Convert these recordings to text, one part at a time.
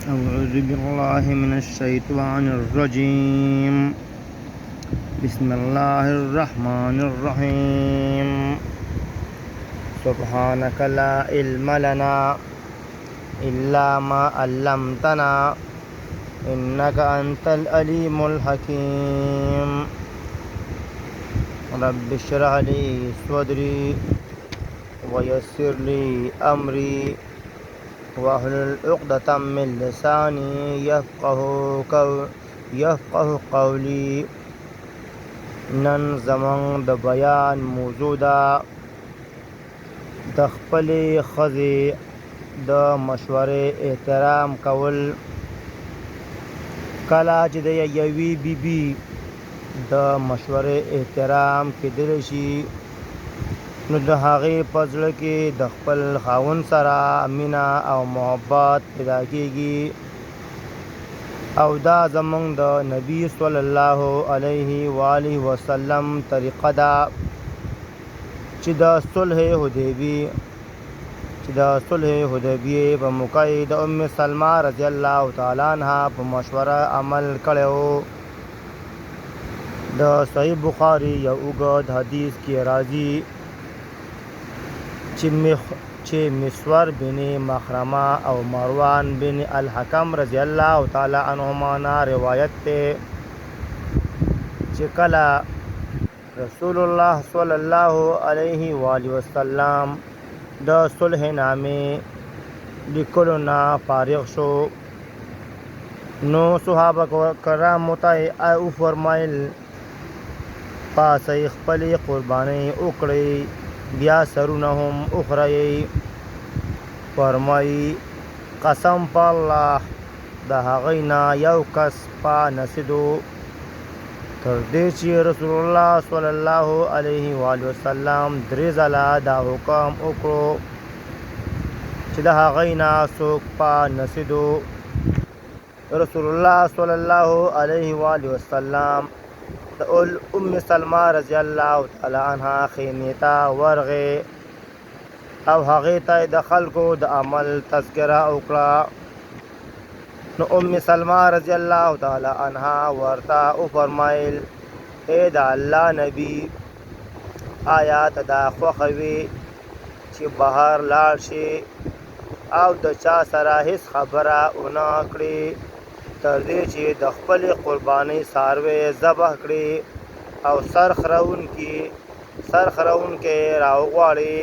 أعوذ بالله من الشيطان الرجيم. بسم الله الرحمن الرحيم. سبحانك لا علم لنا إلا ما علمتنا إنك أنت العليم الحكيم. رب اشرح لي صدري ويسر لي أمري واحلل عقدة من لساني يفقه قولي. نن زمون د بیان موضوع ده د خپلې ښځې د مشورې احترام کول. کله چې د یوې بیبي د مشورې احترام کېدلی شي نو د هغې په زړه کې د خپل خاوند سره مینه او محبت پیدا کېږي، او دا زموږ د نبی صلی الله علیه و آله وسلم طریقه ده چې د صلح حدیبیې په موقع د ام سلمہ رضی الله تعالی عنها په مشوره عمل کړی و. د صحیح بخاري یو اوږد حدیث کې راځي چې مسور بن مخرمه او مروان بن الحکم رضی الله تعالی عنهما نه روایت ته چې کله رسول الله صلی الله علیه و آله وسلم د صلح نامې لیکلو نه فارغ شو نو صحابه کرامو ته وفرمایل پاسئ خپلې قربانۍ وکړئ، بیا سرونه هم اخرئ. فرمایي قسم په الله د هغوی نه یو کس په نسیدو تر دې چې رسول الله صلی الله علیه و آله وسلم 3 ځله دا حکم وکړو چې د هغوی نه څوک په نسیدو. رسول الله صلی الله علیه و آله وسلم د ام سلمہ رضی الله تعالی عنها خیمې ته ورغی او هغې ته د خلکو د عمل تذکره وکړه. نو ام سلمہ رضی الله تعالی عنها ورته وفرمایل ای د الله نبی، آیا ته دا خوښوې چې بهر لاړ شي او د چا سره هیڅ خبره ونه کړې تر دې چې د خپلې قربانۍ څاروی ذبح کړي او سر خرونکی راوغواړي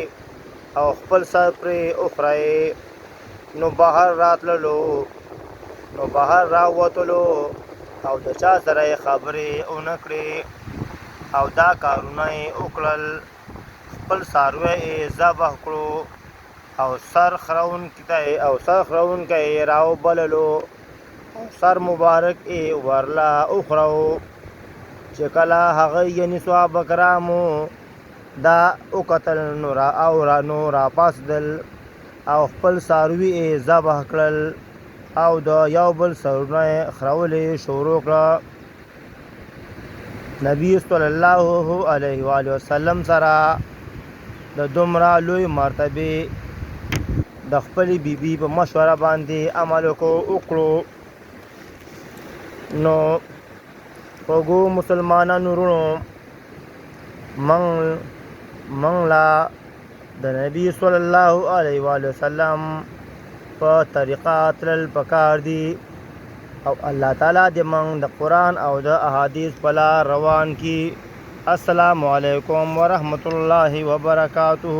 او خپل سر پرې وخورئ، نو بهر راووتلو او د چا سره یې خبرې ونه کړې او دا کارونه یې وکړل، خپل څاروی یې ذبح کړو او سر خرونکی یې راوبللو او سر مبارک یې ورله وخورو. چې کله هغوی یعنې صحابه کرامو دا وکتل نو راپاڅېدل او خپل څاروي یې ذبح کړل او د یو بل سرونه یې خرول یې شروع کړه. نبی صلی الله علیه و آله وسلم سره د دومره لوی مرتبې د خپلې بیبي په مشوره باندې عمل وکړو. نو خوږو مسلمانانو وروڼو، موږ له د نبي صلی الله علیه و آله وسلم په طریقه تلل پکار دي او الله تعالی دې موږ د قرآن او د احادیث په لار روان کړي. السلام علیکم ورحمت الله وبرکاتہ.